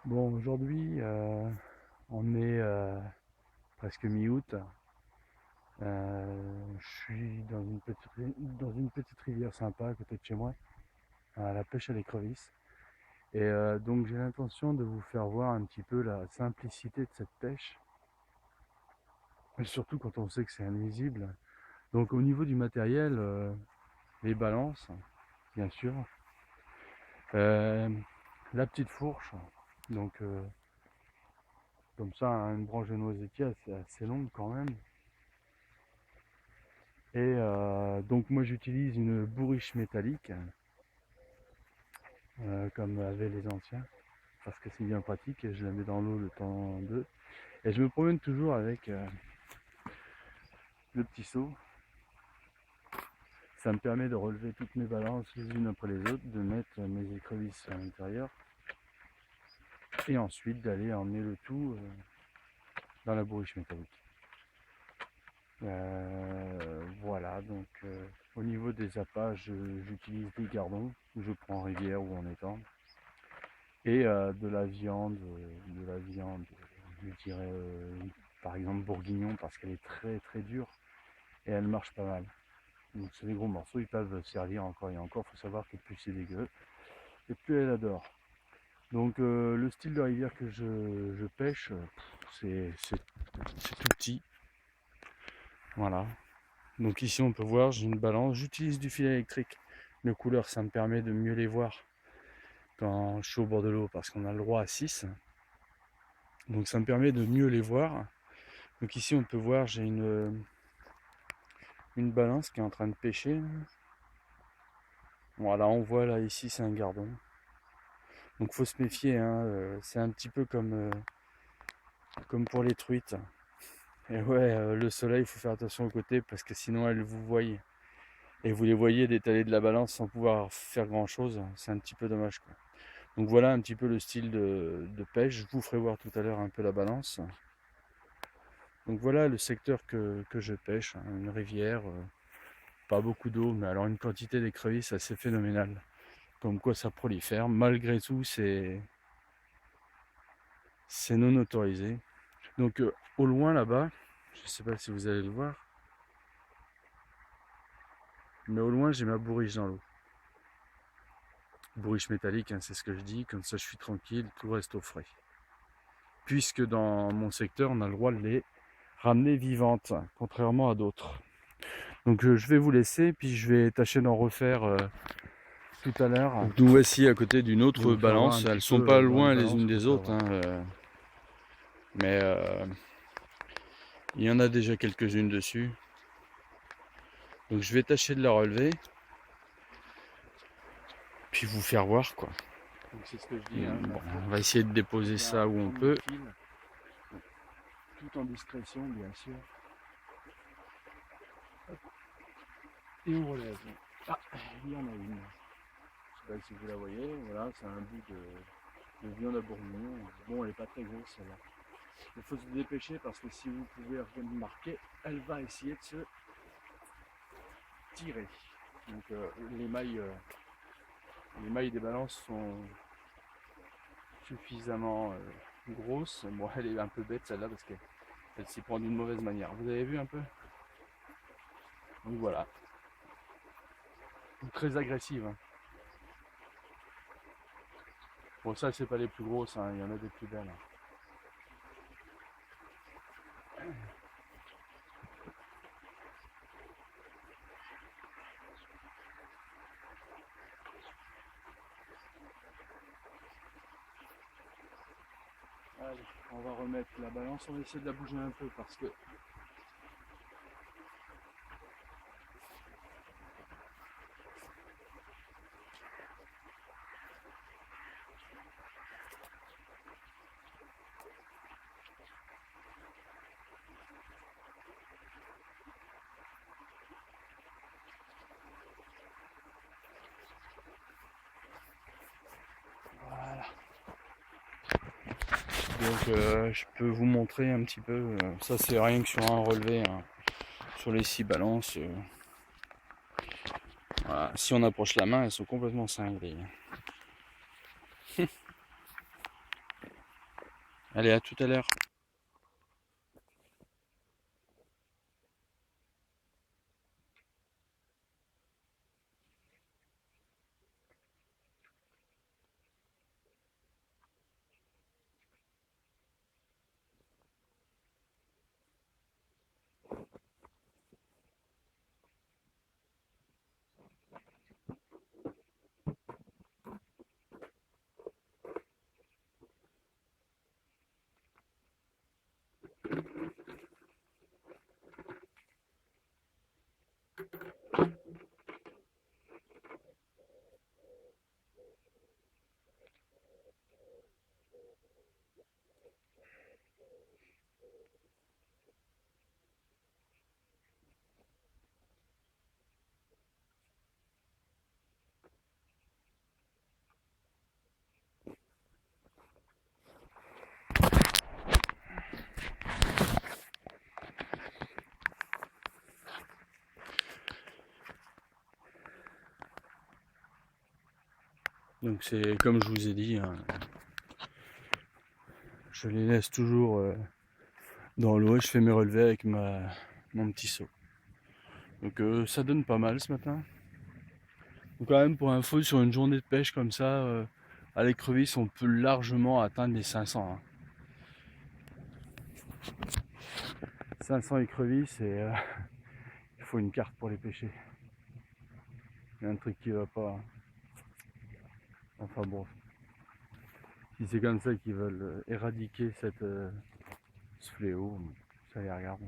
Bon, aujourd'hui, on est presque mi-août. Je suis dans une petite rivière sympa à côté de chez moi, à la pêche à l'écrevisse. Et donc j'ai l'intention de vous faire voir un petit peu la simplicité de cette pêche, et surtout quand on sait que c'est invisible. Donc au niveau du matériel, les balances, bien sûr, euh, la petite fourche, donc comme ça, hein, une branche de noisetier assez longue quand même. Et donc moi j'utilise une bourriche métallique, comme avaient les anciens, parce que c'est bien pratique et je la mets dans l'eau le temps d'eux. Et je me promène toujours avec le petit seau. Ça me permet de relever toutes mes balances les unes après les autres, de mettre mes écrevisses à l'intérieur et ensuite d'aller emmener le tout dans la bourriche métallique. Voilà, donc au niveau des appâts, j'utilise des gardons, je prends en rivière ou en étang. Et de la viande, je dirais par exemple bourguignon parce qu'elle est très très dure et elle marche pas mal. Donc c'est des gros morceaux, ils peuvent servir encore et encore. Il faut savoir que plus c'est dégueu et plus elle adore. Donc le style de rivière que je pêche, c'est tout petit. Voilà. Donc ici on peut voir, j'ai une balance, j'utilise du fil électrique. De couleur, ça me permet de mieux les voir quand je suis au bord de l'eau parce qu'on a le droit à 6. Donc ça me permet de mieux les voir. Donc ici on peut voir, j'ai une balance qui est en train de pêcher. Voilà, on voit là ici c'est un gardon. Donc faut se méfier, hein, c'est un petit peu comme pour les truites. Et ouais, le soleil, il faut faire attention aux côtés parce que sinon elles vous voient. Et vous les voyez détaler de la balance sans pouvoir faire grand chose. C'est un petit peu dommage, quoi. Donc voilà un petit peu le style de pêche. Je vous ferai voir tout à l'heure un peu la balance. Donc voilà le secteur que je pêche, hein, une rivière. Pas beaucoup d'eau, mais alors une quantité d'écrevisses assez phénoménale. Comme quoi ça prolifère. Malgré tout, c'est non autorisé. Donc au loin là-bas, je ne sais pas si vous allez le voir, mais au loin j'ai ma bourriche dans l'eau. Bourriche métallique, hein, c'est ce que je dis, comme ça je suis tranquille, tout reste au frais. Puisque dans mon secteur, on a le droit de les ramener vivantes, contrairement à d'autres. Donc je vais vous laisser, puis je vais tâcher d'en refaire tout à l'heure. Nous voici à côté d'une autre balance. Elles sont pas loin les unes des autres, hein, mais il y en a déjà quelques-unes dessus. Donc je vais tâcher de la relever, puis vous faire voir quoi. Donc c'est ce que je dis. Hein, bon, on va essayer de déposer ça où on peut. Tout en discrétion bien sûr. Et on relève. Ah, il y en a une. Je sais pas si vous la voyez. Voilà, c'est un bout de viande à bourguignon. Bon, elle n'est pas très grosse celle-là. Il faut se dépêcher parce que si vous pouvez remarquer, elle va essayer de se tirer. Donc les mailles des balances sont suffisamment grosses. Bon, elle est un peu bête celle-là parce qu'elle s'y prend d'une mauvaise manière. Vous avez vu un peu? Donc voilà. Très agressive. Hein. Bon, ça, c'est pas les plus grosses, hein. Il y en a des plus belles. Allez, on va remettre la balance, on va essayer de la bouger un peu parce que voilà. Donc je peux vous montrer un petit peu. Ça c'est rien que sur un relevé, hein. Sur les 6 balances. Voilà. Si on approche la main, elles sont complètement cinglées. Allez, à tout à l'heure. Donc c'est comme je vous ai dit, hein, je les laisse toujours dans l'eau et je fais mes relevés avec mon petit seau. Donc ça donne pas mal ce matin. Donc quand même pour info, sur une journée de pêche comme ça, à l'écrevisse on peut largement atteindre les 500. Hein. 500 écrevisses et il faut une carte pour les pêcher. Il y a un truc qui va pas. Hein. Enfin bon, si c'est comme ça qu'ils veulent éradiquer ce fléau, ça les regarde.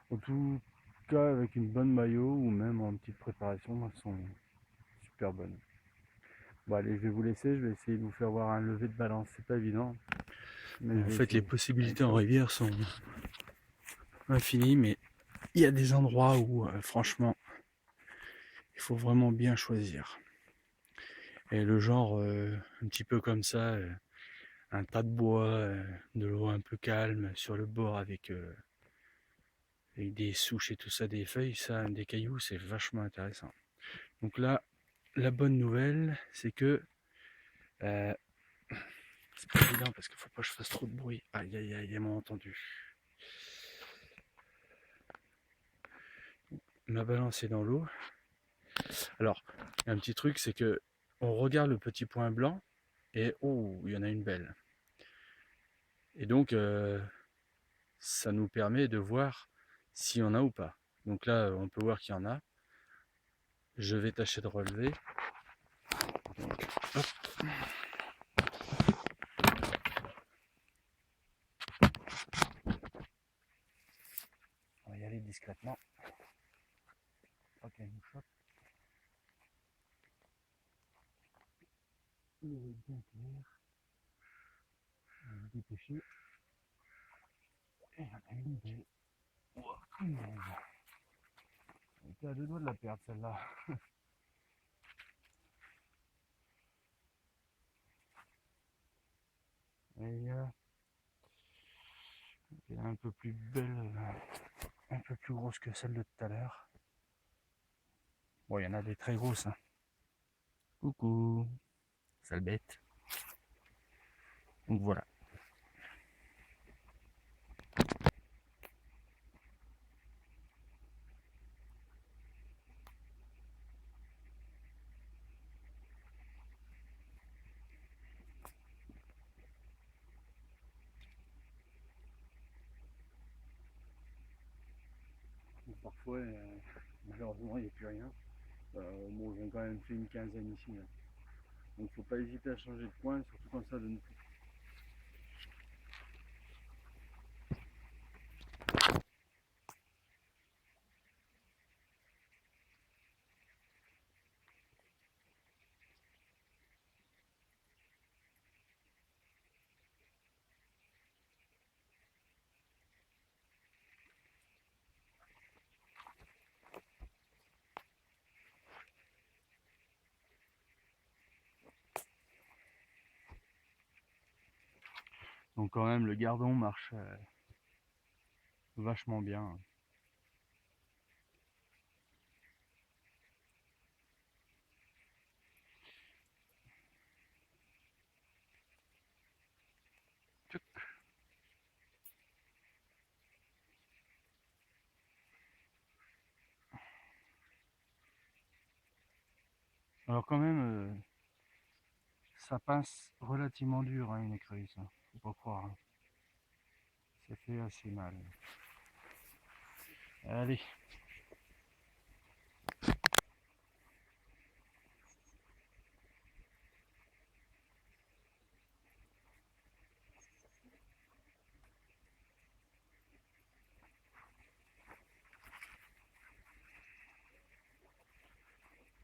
En tout cas, avec une bonne maillot ou même en petite préparation, elles sont super bonnes. Bon allez, je vais vous laisser, je vais essayer de vous faire voir un lever de balance, c'est pas évident. Mais en fait, les possibilités en rivière sont infinies, mais il y a des endroits où, franchement, il faut vraiment bien choisir. Et le genre, un petit peu comme ça, un tas de bois, de l'eau un peu calme sur le bord avec des souches et tout ça, des feuilles, ça, des cailloux, c'est vachement intéressant. Donc là, la bonne nouvelle, c'est que euh, c'est pas évident parce qu'il faut pas que je fasse trop de bruit. Aïe aïe aïe, ils m'ont entendu. Ma balance est dans l'eau. Alors, un petit truc, c'est que on regarde le petit point blanc et oh, il y en a une belle. Et donc, ça nous permet de voir s'il y en a ou pas. Donc là, on peut voir qu'il y en a. Je vais tâcher de relever. Donc, hop. On va y aller discrètement. Ok, nous chope. Il est bien clair. On va se dépêcher. Et il y en a une belle. On était à deux doigts de la perdre celle-là. Et elle est un peu plus belle, un peu plus grosse que celle de tout à l'heure. Bon, il y en a des très grosses. Hein. Coucou, sale bête. Donc voilà. Donc, parfois, malheureusement, il n'y a plus rien. Bon, j'ai quand même fait une quinzaine ici. Là. Donc faut pas hésiter à changer de coin, surtout quand ça donne plus. Donc quand même le gardon marche vachement bien. Alors quand même, ça pince relativement dur, hein, une écrevisse, hein. Faut pas croire, hein. Ça fait assez mal. Allez.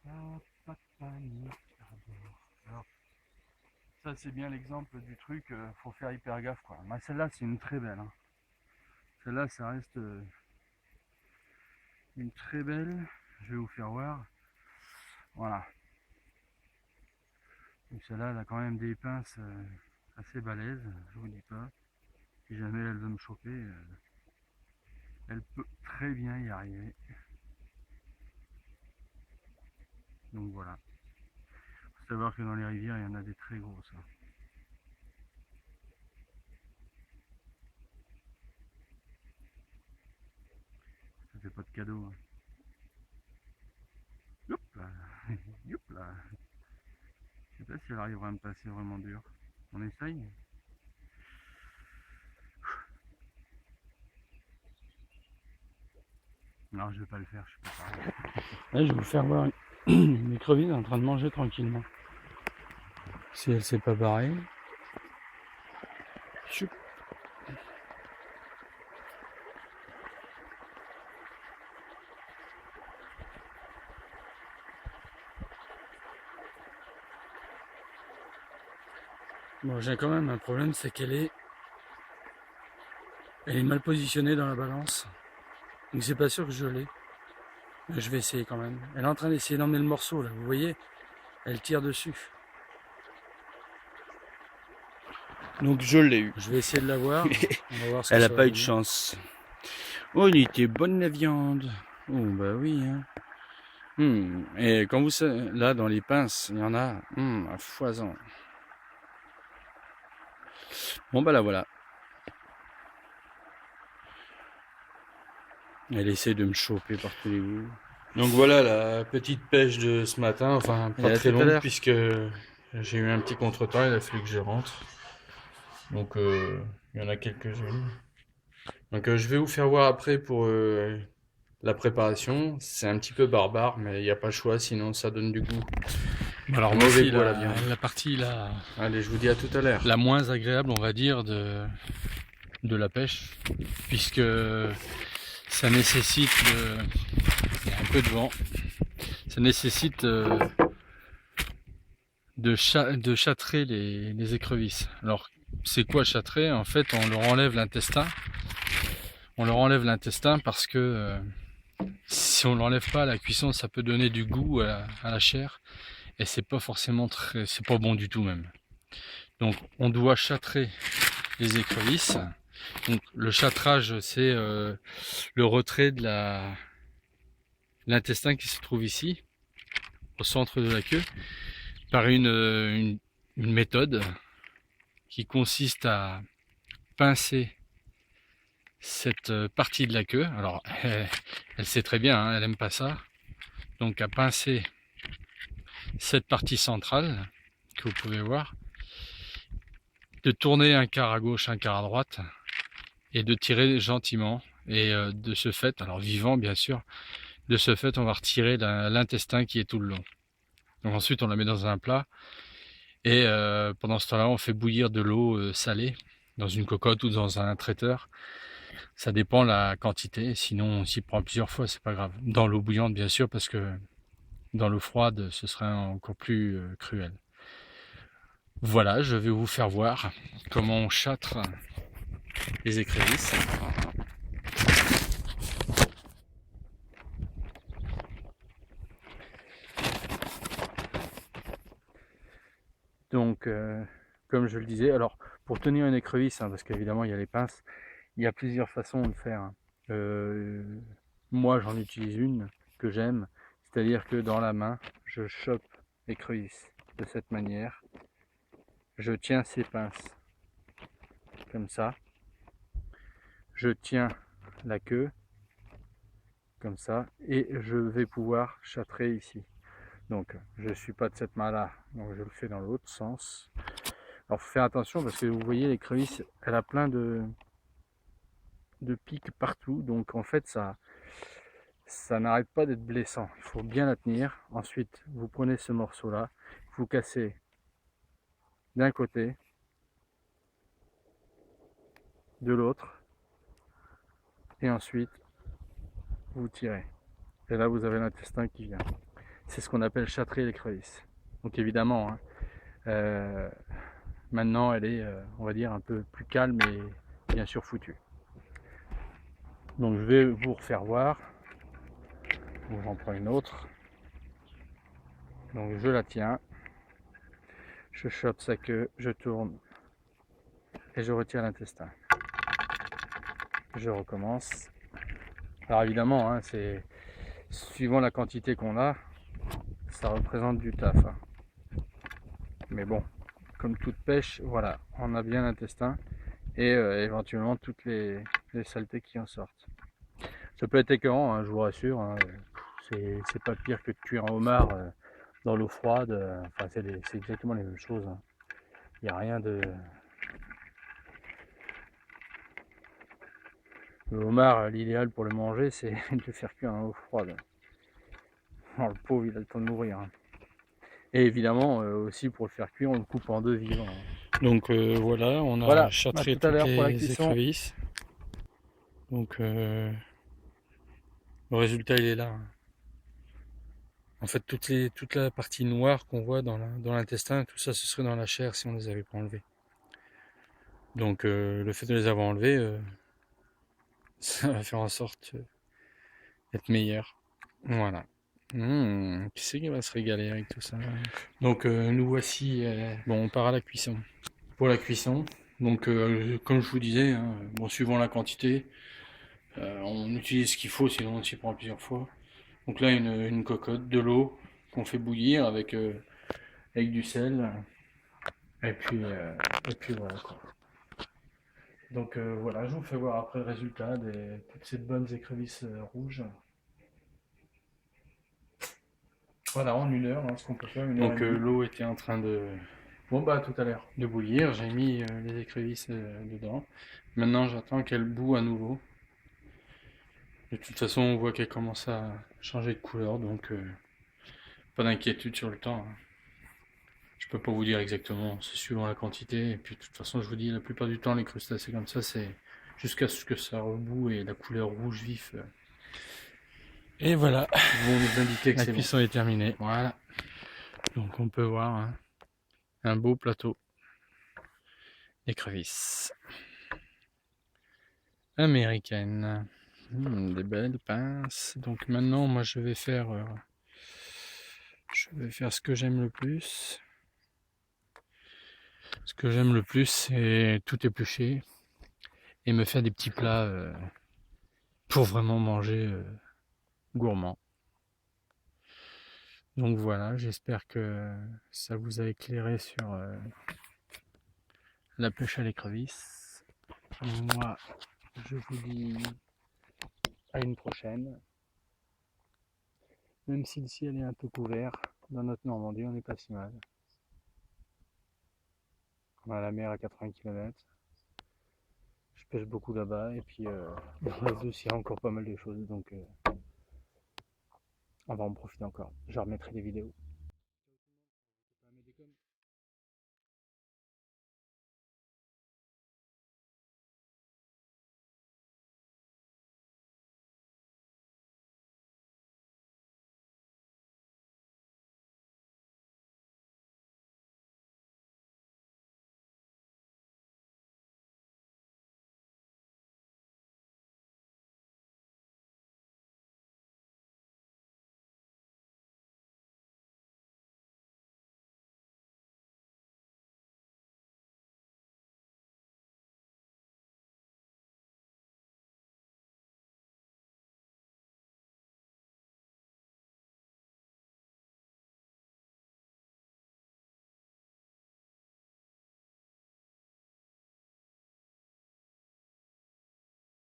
Ah, pas de panique. Alors, ça c'est bien l'exemple du truc, faut faire hyper gaffe quoi. Mais celle-là c'est une très belle, hein. Celle-là ça reste une très belle. Je vais vous faire voir. Voilà. Donc celle-là elle a quand même des pinces assez balèzes, je vous dis pas. Si jamais elle veut me choper, elle peut très bien y arriver. Donc voilà. Faut savoir que dans les rivières il y en a des très grosses, hein. Ça fait pas de cadeau, hein. Youp là. Youp là. Je sais pas si elle arrivera à me passer vraiment dur. On essaye. Non, je vais pas le faire, je suis pas pareil. Là, je vais vous faire voir une écrevisse en train de manger tranquillement. Si elle s'est pas barrée. Choup. Bon, j'ai quand même un problème, c'est elle est mal positionnée dans la balance. Donc c'est pas sûr que je l'ai. Mais je vais essayer quand même. Elle est en train d'essayer d'emmener le morceau là, vous voyez? Elle tire dessus. Donc je l'ai eu. Je vais essayer de la voir. On va voir ce que Elle ça a va pas eu de donner. chance. Oh, il était bonne la viande. Oh, bah oui. Hein. Et quand vous savez, là, dans les pinces, il y en a à foison. Bon, bah là, voilà. Elle essaie de me choper par tous les bouts. Donc voilà la petite pêche de ce matin. Enfin, pas très longue, puisque j'ai eu un petit contretemps. Il a fallu que je rentre. Donc, il y en a quelques-unes. Donc, je vais vous faire voir après pour la préparation. C'est un petit peu barbare, mais il n'y a pas le choix, sinon ça donne du goût. Alors Mauvais voici goût à la viande. la partie Allez, je vous dis à tout à l'heure. la moins agréable, on va dire, de la pêche, puisque ça nécessite il y a un peu de vent, ça nécessite de châtrer les écrevisses. Alors c'est quoi châtrer? En fait, on leur enlève l'intestin. On leur enlève l'intestin parce que si on l'enlève pas à la cuisson, ça peut donner du goût à la chair et c'est pas forcément c'est pas bon du tout même. Donc on doit châtrer les écrevisses. Donc le châtrage, c'est le retrait de l'intestin qui se trouve ici, au centre de la queue, par une méthode qui consiste à pincer cette partie de la queue. Alors elle sait très bien, hein, elle aime pas ça. Donc à pincer cette partie centrale que vous pouvez voir, de tourner un quart à gauche, un quart à droite, et de tirer gentiment. Et de ce fait, alors vivant bien sûr, de ce fait on va retirer l'intestin qui est tout le long. Donc ensuite on la met dans un plat et pendant ce temps-là on fait bouillir de l'eau salée dans une cocotte ou dans un traiteur. Ça dépend la quantité, sinon on s'y prend plusieurs fois, c'est pas grave. Dans l'eau bouillante bien sûr, parce que dans l'eau froide ce serait encore plus cruel. Voilà, je vais vous faire voir comment on châtre les écrevisses. Donc, comme je le disais, alors pour tenir une écrevisse, hein, parce qu'évidemment il y a les pinces, il y a plusieurs façons de faire, hein. Moi j'en utilise une que j'aime, c'est-à-dire que dans la main, je chope l'écrevisse de cette manière, je tiens ces pinces comme ça, je tiens la queue comme ça, et je vais pouvoir châtrer ici. Donc je suis pas de cette main-là, donc je le fais dans l'autre sens. Alors faut faire attention parce que vous voyez l'écrevisse, elle a plein de pics partout, donc en fait ça n'arrête pas d'être blessant. Il faut bien la tenir. Ensuite vous prenez ce morceau-là, vous cassez d'un côté, de l'autre, et ensuite vous tirez. Et là vous avez l'intestin qui vient. C'est ce qu'on appelle châtrer l'écrevisse. Donc évidemment, hein, maintenant elle est, on va dire, un peu plus calme et bien sûr foutue. Donc je vais vous refaire voir. Donc j'en prends une autre. Donc je la tiens. Je chope sa queue, je tourne et je retire l'intestin. Je recommence. Alors évidemment, hein, c'est suivant la quantité qu'on a, ça représente du taf. Hein. Mais bon, comme toute pêche, voilà, on a bien l'intestin et éventuellement toutes les saletés qui en sortent. Ça peut être écœurant, hein, je vous rassure. Hein, c'est pas pire que de cuire un homard dans l'eau froide. Enfin, c'est exactement les mêmes choses. Hein. Il n'y a rien de... Le homard, l'idéal pour le manger, c'est de le faire cuire en eau froide. Alors, le pauvre, il a le temps de mourir. Hein. Et évidemment, aussi pour le faire cuire, on le coupe en deux vivants. Hein. Donc voilà, on a châtré toutes les écrevisses. Donc le résultat, il est là. Hein. En fait, toute la partie noire qu'on voit dans l'intestin, tout ça, ce serait dans la chair si on les avait pas enlevés. Donc le fait de les avoir enlevés, ça va faire en sorte d'être meilleur. Voilà. Qui c'est qui va se régaler avec tout ça? Donc nous voici, bon, on part à la cuisson. Pour la cuisson, donc comme je vous disais, hein, bon, suivant la quantité, on utilise ce qu'il faut, sinon on s'y prend plusieurs fois. Donc là, une cocotte, de l'eau qu'on fait bouillir avec du sel, et puis voilà quoi. Donc voilà, je vous fais voir après le résultat de toutes ces bonnes écrevisses rouges. Voilà, en 1 heure, hein, ce qu'on peut faire. Donc l'eau était en train de... Bon bah tout à l'heure, de bouillir, j'ai mis les écrevisses dedans. Maintenant j'attends qu'elle bout à nouveau. De toute façon on voit qu'elle commence à changer de couleur, donc pas d'inquiétude sur le temps. Hein. Je peux pas vous dire exactement, c'est suivant la quantité. Et puis de toute façon je vous dis, la plupart du temps les crustacés comme ça, c'est jusqu'à ce que ça rebout et la couleur rouge vif. Et voilà, vont nous indiquer que la cuisson est terminée. Voilà. Donc on peut voir... Hein, un beau plateau d'écrevisses américaines. Des belles pinces. Donc maintenant, moi, je vais faire ce que j'aime le plus. Ce que j'aime le plus, c'est tout éplucher et me faire des petits plats pour vraiment manger gourmand. Donc voilà, j'espère que ça vous a éclairé sur la pêche à l'écrevisse. Moi, je vous dis à une prochaine. Même si le ciel est un peu couvert, dans notre Normandie, on n'est pas si mal. On a la mer à 80 km. Je pêche beaucoup là-bas, et puis dans la douce, il y a encore pas mal de choses, donc on va en profiter encore. Je remettrai des vidéos.